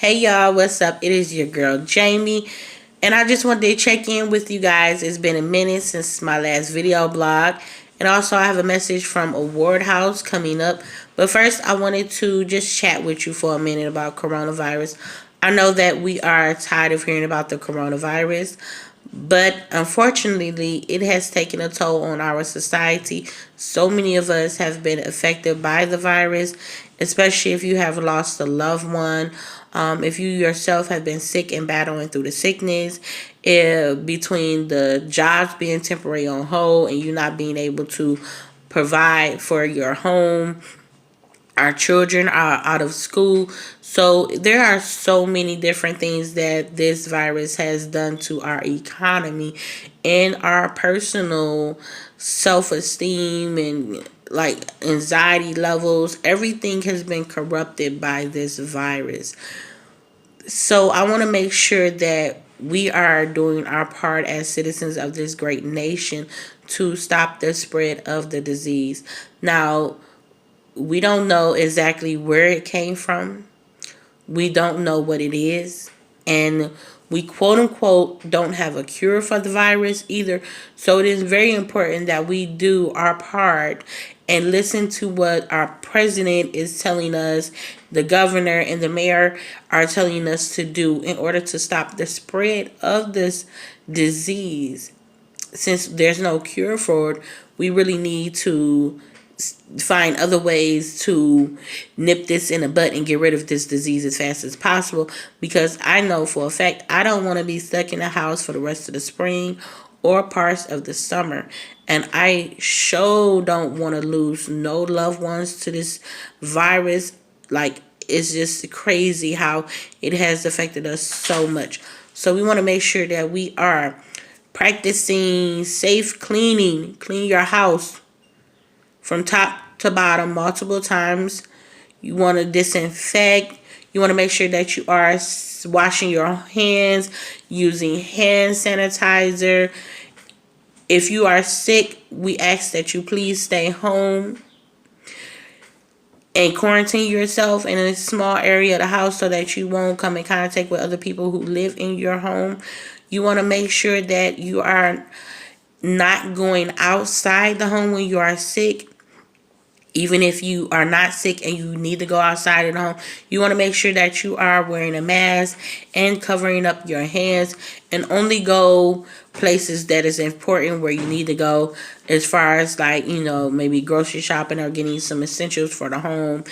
Hey y'all, what's up? It is your girl Jamie, and I just wanted to check in with you guys. It's been a minute since my last video blog, and also I have a message from A.W.A.R.D House coming up. But first, I wanted to just chat with you for a minute about coronavirus. I know that we are tired of hearing about the coronavirus, but unfortunately, it has taken a toll on our society. So many of us have been affected by the virus, especially if you have lost a loved one. If you yourself have been sick and battling through the sickness, between the jobs being temporary on hold and you not being able to provide for your home, our children are out of school. So there are so many different things that this virus has done to our economy and our personal self-esteem and like anxiety levels. Everything has been corrupted by this virus. So I want to make sure that we are doing our part as citizens of this great nation to stop the spread of the disease. Now, we don't know exactly where it came from. We don't know what it is. And we quote unquote don't have a cure for the virus either. So it is very important that we do our part and listen to what our president is telling us, the governor and the mayor are telling us to do in order to stop the spread of this disease. Since there's no cure for it, we really need to find other ways to nip this in the butt and get rid of this disease as fast as possible, because I know for a fact I don't want to be stuck in the house for the rest of the spring or parts of the summer, and I sure don't want to lose no loved ones to this virus. Like, it's just crazy how it has affected us so much. So we want to make sure that we are practicing safe cleaning. Clean your house from top to bottom multiple times. You want to disinfect. You want to make sure that you are washing your hands using hand sanitizer. If you are sick, we ask that you please stay home and quarantine yourself in a small area of the house so that you won't come in contact with other people who live in your home. You want to make sure that you are not going outside the home when you are sick. Even if you are not sick and you need to go outside at home, you want to make sure that you are wearing a mask and covering up your hands, and only go places that is important where you need to go, as far as like, maybe grocery shopping or getting some essentials for the home.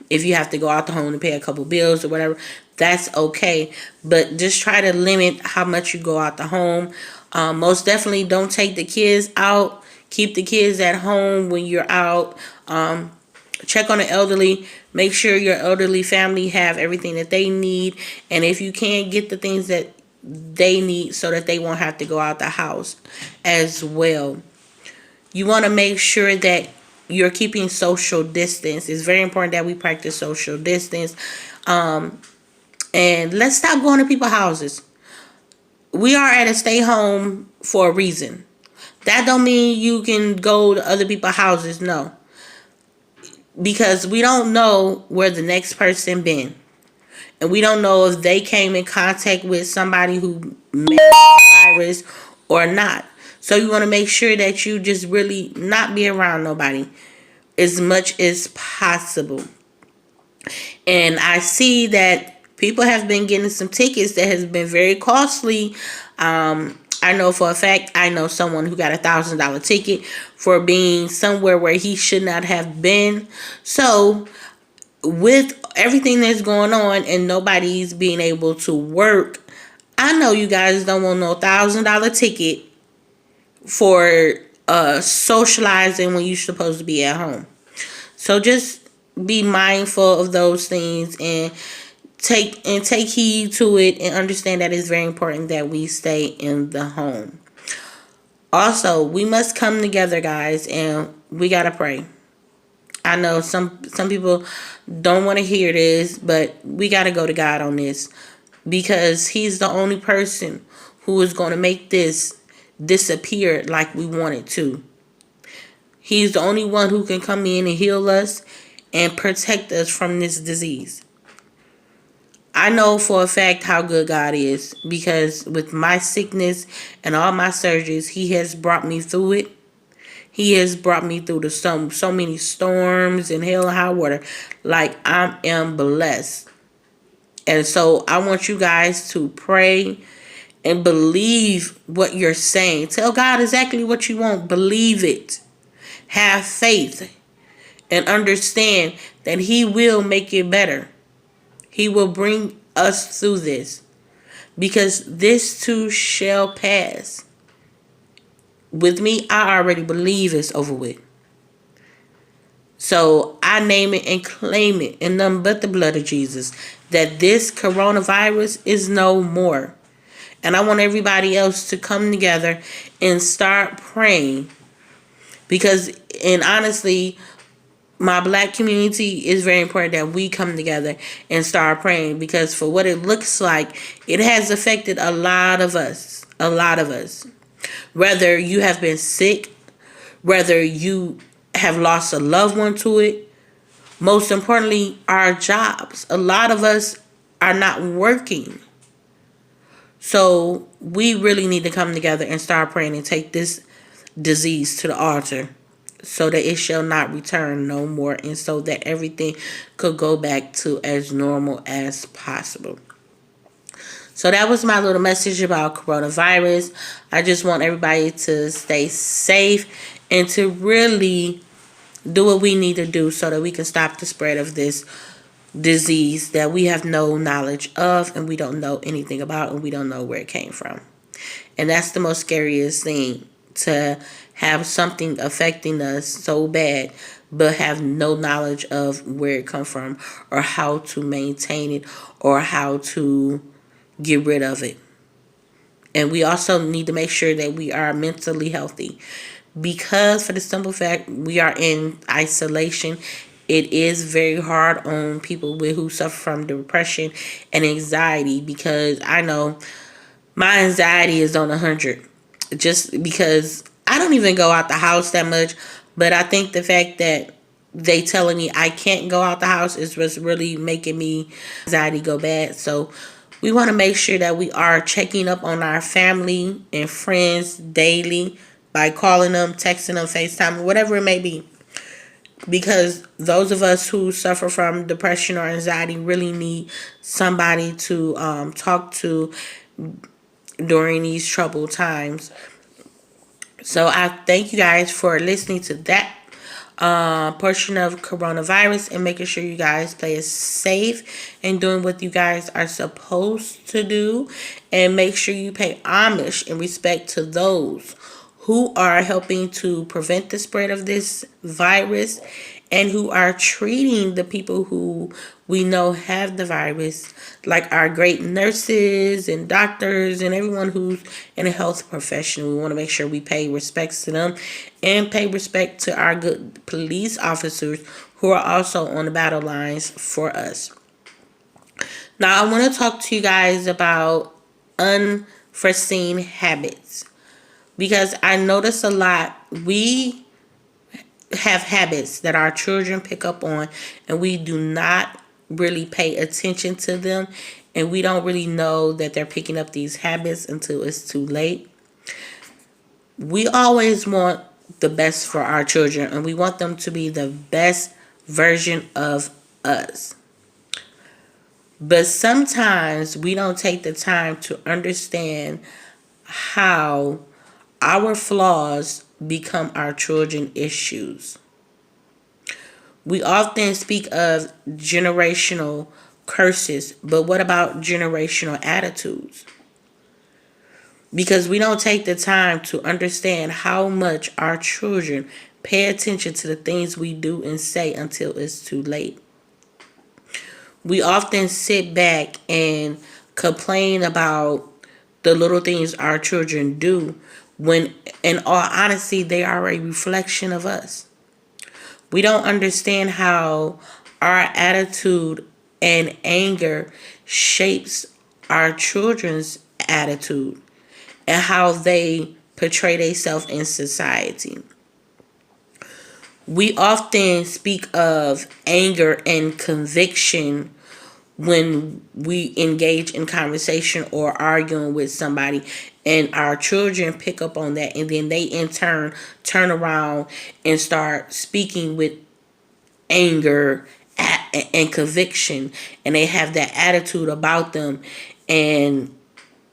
If you have to go out the home to pay a couple bills or whatever, that's okay. But just try to limit how much you go out the home. Most definitely don't take the kids out. Keep the kids at home when you're out. Check on the elderly. Make sure your elderly family have everything that they need. And if you can't, get the things that they need so that they won't have to go out the house as well. You want to make sure that you're keeping social distance. It's very important that we practice social distance. And let's stop going to people's houses. We are at a stay home for a reason. That don't mean you can go to other people's houses. No. Because we don't know where the next person been. And we don't know if they came in contact with somebody who met the virus or not. So you want to make sure that you just really not be around nobody as much as possible. And I see that people have been getting some tickets that has been very costly. I know for a fact, I know someone who got $1,000 ticket for being somewhere where he should not have been. So with everything that's going on and nobody's being able to work, I know you guys don't want no $1,000 ticket for socializing when you're supposed to be at home. So just be mindful of those things and take heed to it, and understand that it's very important that we stay in the home. Also, we must come together, guys, and we gotta pray. I know some people don't want to hear this, but we gotta go to God on this, because He's the only person who is going to make this disappear like we want it to. He's the only one who can come in and heal us and protect us from this disease. I know for a fact how good God is, because with my sickness and all my surgeries, He has brought me through it. He has brought me through so many storms and hell and high water. Like, I am blessed. And so I want you guys to pray and believe what you're saying. Tell God exactly what you want. Believe it. Have faith and understand that He will make it better. He will bring us through this, because this too shall pass. With me, I already believe it's over with. So I name it and claim it in nothing but the blood of Jesus, that this coronavirus is no more. And I want everybody else to come together and start praying. Because, and honestly, my black community is very important that we come together and start praying, because for what it looks like, it has affected a lot of us. A lot of us. Whether you have been sick, whether you have lost a loved one to it, most importantly, our jobs. A lot of us are not working. So we really need to come together and start praying and take this disease to the altar, so that it shall not return no more, and so that everything could go back to as normal as possible. So that was my little message about coronavirus. I just want everybody to stay safe and to really do what we need to do so that we can stop the spread of this disease that we have no knowledge of, and we don't know anything about, and we don't know where it came from. And that's the most scariest thing, to have something affecting us so bad but have no knowledge of where it come from, or how to maintain it, or how to get rid of it. And we also need to make sure that we are mentally healthy, because for the simple fact we are in isolation. It is very hard on people who suffer from depression and anxiety, because I know my anxiety is on 100, just because I don't even go out the house that much. But I think the fact that they telling me I can't go out the house is what's really making me anxiety go bad. So we want to make sure that we are checking up on our family and friends daily by calling them, texting them, FaceTime, whatever it may be. Because those of us who suffer from depression or anxiety really need somebody to talk to during these troubled times. So I thank you guys for listening to that portion of coronavirus, and making sure you guys play it safe and doing what you guys are supposed to do, and make sure you pay homage and respect to those who are helping to prevent the spread of this virus, and who are treating the people who we know have the virus, like our great nurses and doctors and everyone who's in a health profession. We want to make sure we pay respects to them, and pay respect to our good police officers who are also on the battle lines for us. Now, I want to talk to you guys about unforeseen habits, because I notice a lot we have habits that our children pick up on, and we do not really pay attention to them, and we don't really know that they're picking up these habits until it's too late. We always want the best for our children, and we want them to be the best version of us. But sometimes we don't take the time to understand how our flaws become our children's issues. We often speak of generational curses, but what about generational attitudes? Because we don't take the time to understand how much our children pay attention to the things we do and say until it's too late. We often sit back and complain about the little things our children do, when in all honesty they are a reflection of us. We don't understand how our attitude and anger shapes our children's attitude, and how they portray themselves in society. We often speak of anger and conviction when we engage in conversation or arguing with somebody, and our children pick up on that, and then they in turn turn around and start speaking with anger and conviction, and they have that attitude about them, and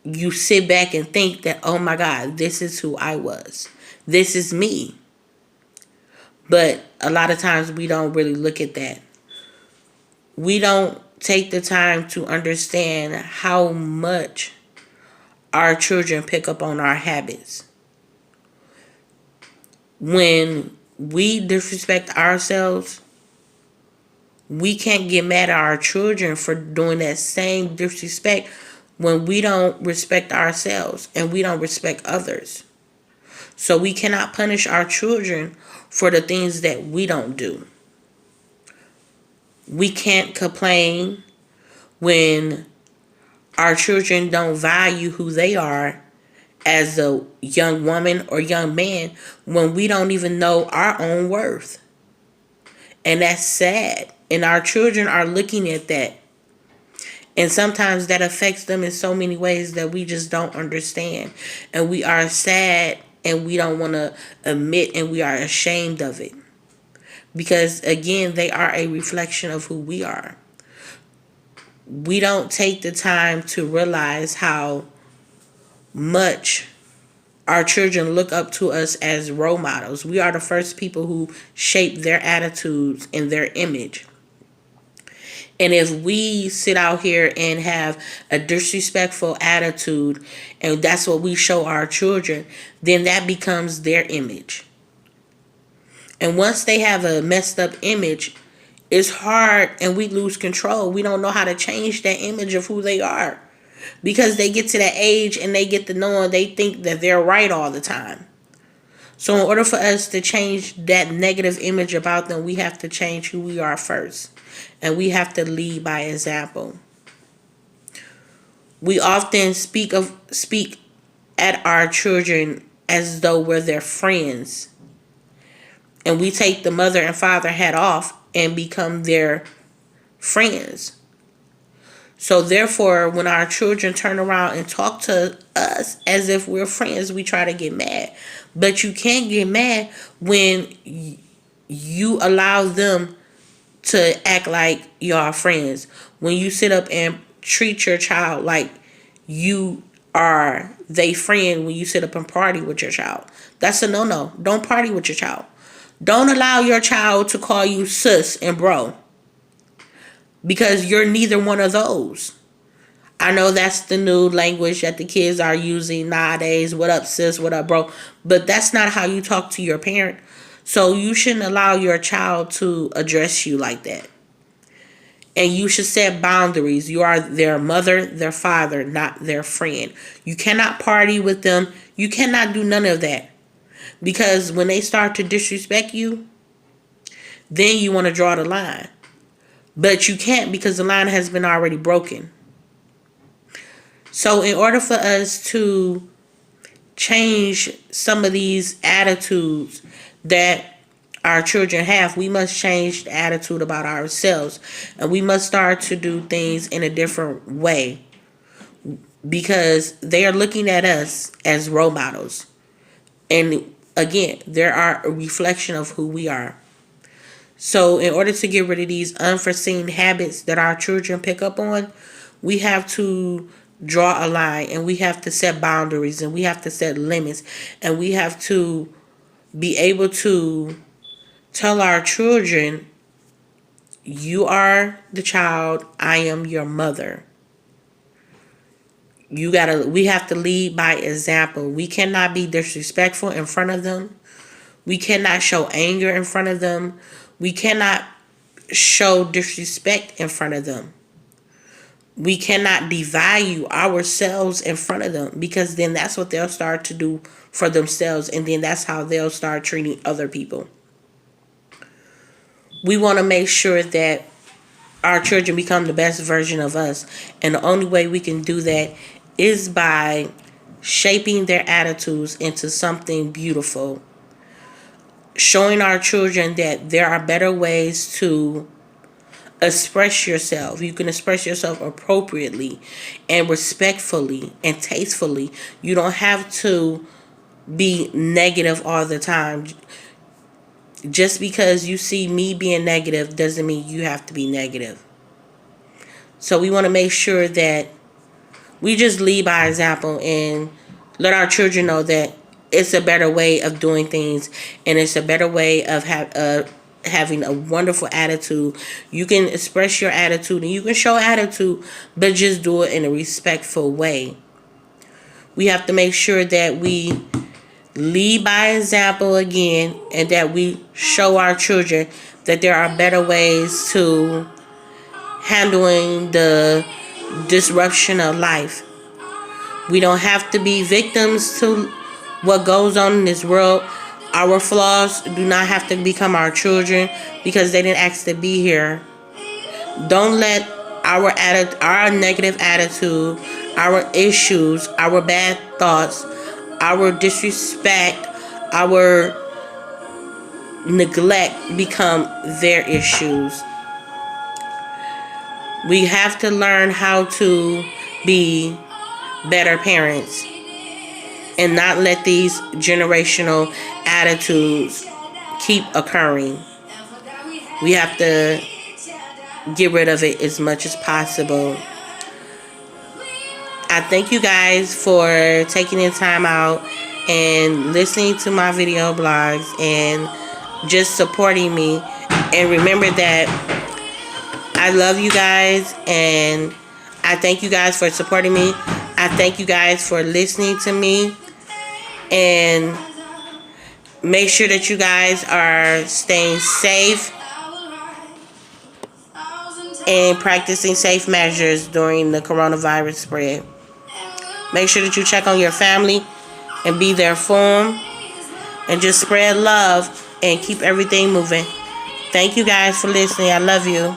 you sit back and think that, oh my God, this is who I was, this is me. But a lot of times we don't really look at that. We don't take the time to understand how much our children pick up on our habits. When we disrespect ourselves, we can't get mad at our children for doing that same disrespect when we don't respect ourselves and we don't respect others. So we cannot punish our children for the things that we don't do. We can't complain when our children don't value who they are as a young woman or young man when we don't even know our own worth. And that's sad. And our children are looking at that. And sometimes that affects them in so many ways that we just don't understand. And we are sad and we don't want to admit, and we are ashamed of it. Because again, they are a reflection of who we are. We don't take the time to realize how much our children look up to us as role models. We are the first people who shape their attitudes and their image. And if we sit out here and have a disrespectful attitude, and that's what we show our children, then that becomes their image. And once they have a messed up image, it's hard and we lose control. We don't know how to change that image of who they are. Because they get to that age and they get to know, they think that they're right all the time. So in order for us to change that negative image about them, we have to change who we are first. And we have to lead by example. We often speak at our children as though we're their friends. And we take the mother and father hat off and become their friends. So therefore, when our children turn around and talk to us as if we're friends, we try to get mad. But you can't get mad when you allow them to act like y'all friends. When you sit up and treat your child like you are they friend, when you sit up and party with your child. That's a no-no. Don't party with your child. Don't allow your child to call you sis and bro. Because you're neither one of those. I know that's the new language that the kids are using nowadays. What up, sis? What up, bro? But that's not how you talk to your parent. So you shouldn't allow your child to address you like that. And you should set boundaries. You are their mother, their father, not their friend. You cannot party with them. You cannot do none of that. Because when they start to disrespect you, then you want to draw the line. But you can't, because the line has been already broken. So in order for us to change some of these attitudes that our children have, we must change the attitude about ourselves. And we must start to do things in a different way. Because they are looking at us as role models. And again, they are a reflection of who we are. So in order to get rid of these unforeseen habits that our children pick up on, we have to draw a line, and we have to set boundaries, and we have to set limits, and we have to be able to tell our children, you are the child, I am your mother. We have to lead by example. We cannot be disrespectful in front of them. We cannot show anger in front of them. We cannot show disrespect in front of them. We cannot devalue ourselves in front of them, because then that's what they'll start to do for themselves, and then that's how they'll start treating other people. We want to make sure that our children become the best version of us, and the only way we can do that is by shaping their attitudes into something beautiful. Showing our children that there are better ways to express yourself. You can express yourself appropriately and respectfully and tastefully. You don't have to be negative all the time. Just because you see me being negative doesn't mean you have to be negative. So we want to make sure that we just lead by example and let our children know that it's a better way of doing things, and it's a better way of having a wonderful attitude. You can express your attitude and you can show attitude, but just do it in a respectful way. We have to make sure that we lead by example again, and that we show our children that there are better ways to handling the disruption of life. We don't have to be victims to what goes on in this world. Our flaws do not have to become our children because they didn't ask to be here. Don't let our negative attitude, our issues, our bad thoughts, our disrespect, our neglect become their issues. We have to learn how to be better parents and not let these generational attitudes keep occurring. We have to get rid of it as much as possible. I thank you guys for taking the time out and listening to my video blogs and just supporting me. And remember that I love you guys, and I thank you guys for supporting me. I thank you guys for listening to me. And make sure that you guys are staying safe and practicing safe measures during the coronavirus spread. Make sure that you check on your family and be there for them. And just spread love and keep everything moving. Thank you guys for listening. I love you.